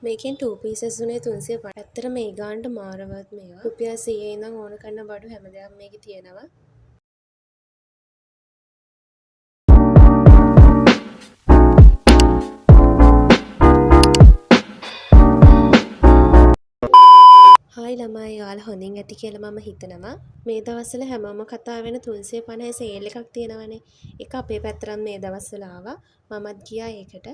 මේකෙන් 2 පීසස් උනේ 350. ඇත්තට මේ ගානට මාරවත් මේවා. රුපියල් 100 ඉඳන් ඕන කරන බඩු හැම දෙයක්ම මේකේ තියෙනවා. හායි ළමයි, ඔයාලා හොඳින් ඇති කියලා මම හිතනවා. මේ දවස්වල හැමෝම කතා වෙන 350 සේල් එකක් තියෙනවනේ. ඒක අපේ පැත්තටත් මේ දවස්වල ආවා. මමත් ගියා ඒකට.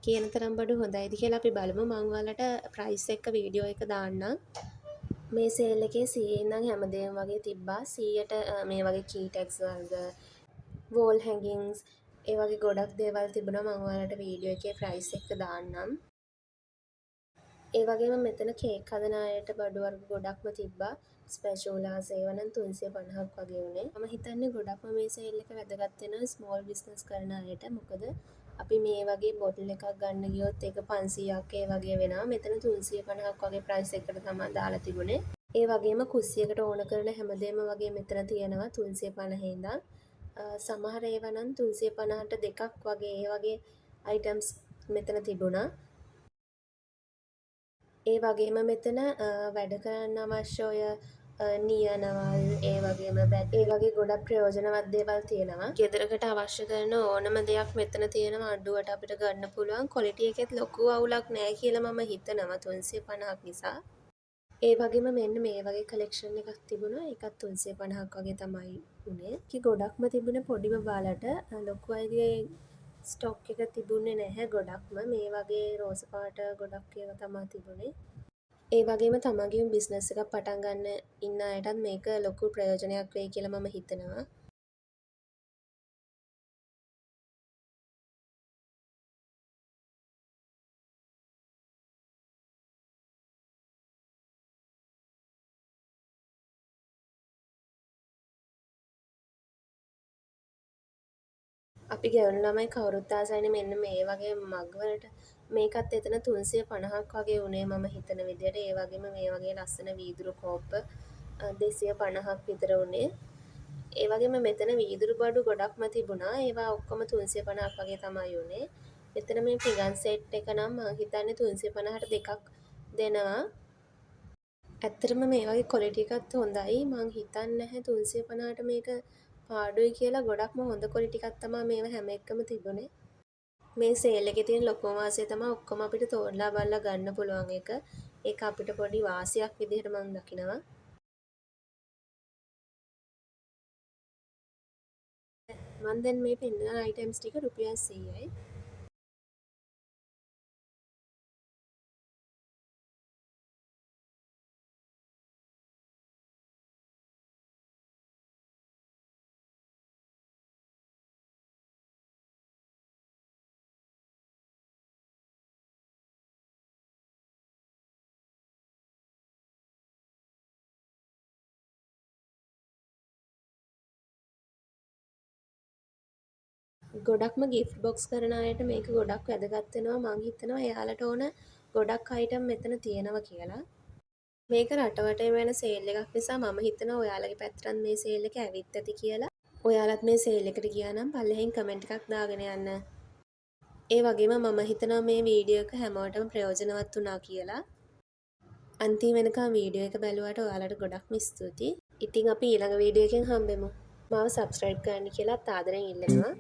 කියන තරම් බඩු හොඳයිද කියලා අපි බලමු. මම ඔයාලට ප්‍රයිස් එක වීඩියෝ එක දාන්නම්. මේ සේල් එකේ 100 ඉඳන් හැමදේම වගේ තිබ්බා. 100ට මේ වගේ කී ටැග්ස් වර්ග, වෝල් හැංගින්ග්ස්, ඒ වගේ ගොඩක් දේවල් තිබුණා. මම ඔයාලට වීඩියෝ එකේ ප්‍රයිස් එක දාන්නම්. ඒ වගේම මෙතන කේක් හදන අයට බඩු වර්ග ගොඩක්ම තිබ්බා. ස්පැචුලාස් ඒවා නම් 350ක් වගේ උනේ. මම හිතන්නේ ගොඩක්ම මේ සේල් එක වැදගත් වෙනවා ස්මෝල් බිස්නස් කරන අයට. මොකද අපි මේ වගේ බොටල් එකක් ගන්න ගියොත් ඒක 500ක් ඒ වගේ වෙනවා. මෙතන 350ක් වගේ ප්‍රයිස් එකකට තමයි දාලා තිබුණේ. ඒ වගේම කුස්සියකට ඕන කරන හැමදේම වගේ මෙතන තියෙනවා 350 ඉඳන්. සමහර ඒවා නම් 350ට දෙකක් වගේ ඒ වගේ අයිටම්ස් මෙතන තිබුණා. ඒ වගේම මෙතන වැඩ කරන්න අවශ්‍ය ඔය නියනවල් ඒ වගේම බැට් ඒ වගේ ගොඩක් ප්‍රයෝජනවත් දේවල් තියෙනවා. ගෙදරකට අවශ්‍ය කරන ඕනම දෙයක් මෙතන තියෙනවා අඩුවට අපිට ගන්න පුළුවන්. ක්වොලිටි එකෙත් ලොකු අවුලක් නැහැ කියලා මම හිතනවා 350ක් නිසා. ඒ වගේම මෙන්න මේ වගේ කලෙක්ෂන් එකක් තිබුණා. ඒකත් 350ක් වගේ තමයි උනේ. ඒකේ ගොඩක්ම තිබුණේ පොඩි බබාලට. ලොකු අයගේ ස්ටොක් එක තිබුණේ නැහැ ගොඩක්ම. මේ වගේ රෝස පාට ගොඩක් ඒවා තමයි තිබුණේ. ඒ වගේම තමන්ගේම බිස්නස් එකක් පටන් ගන්න ඉන්න අයටත් මේක ලොකු ප්‍රයෝජනයක් වෙයි කියලා මම හිතනවා. අපි ගෙවුණු ළමයි කවුරුත් ආසයිනේ මෙන්න මේ වගේ මග් වලට. මේකත් එතන 350ක් වගේ උනේ මම හිතන විදිහට. ඒ වගේම මේ වගේ ලස්සන වීදුරු කෝප්ප 250ක් විතර උනේ. ඒ වගේම මෙතන වීදුරු බඩු ගොඩක්ම තිබුණා. ඒවා ඔක්කොම 350ක් වගේ තමයි උනේ. මෙතන මේ පිගන් සෙට් එක නම් මම හිතන්නේ 350ට දෙකක් දෙනවා. ඇත්තටම මේ වගේ ක්වොලිටි එකත් හොඳයි. මං හිතන්නේ නැහැ 350ට මේක පාඩුයි කියලා. ගොඩක්ම හොඳ ක්වොලිටි එකක් තමයි මේවා හැම එකම තිබුණේ. මේ සේල් එකේ තියෙන ලොකුම වාසිය තමයි ඔක්කොම අපිට තෝරලා බලලා ගන්න පුළුවන් එක. ඒක අපිට පොඩි වාසියක් විදිහට මම දකිනවා. මම දැන් මේ පෙන්නන අයිටම්ස් ටික රුපියල් 100යි. ගොඩක්ම ගිෆ්ට් බොක්ස් කරන අයට මේක ගොඩක් වැදගත් වෙනවා. මං හිතනවා එයාලට ඕන ගොඩක් අයිටම් මෙතන තියෙනවා කියලා. මේක රටවටේ වෙන සේල් එකක් නිසා මම හිතනවා ඔයාලගේ පැත්තටත් මේ සේල් එක ඇවිත් ඇති කියලා. ඔයාලත් මේ සේල් එකට ගියා නම් පල්ලෙහින් කමෙන්ට් එකක් දාගෙන යන්න. ඒ වගේම මම හිතනවා මේ වීඩියෝ එක හැමෝටම ප්‍රයෝජනවත් වුණා කියලා. අන්තිම වෙනකම් වීඩියෝ එක බැලුවට ඔයාලට ගොඩක්ම ස්තුතියි. ඉතින් අපි ඊළඟ වීඩියෝ එකෙන් හම්බෙමු. මාව සබ්ස්ක්‍රයිබ් කරන්න කියලා ආදරෙන් ඉල්ලනවා.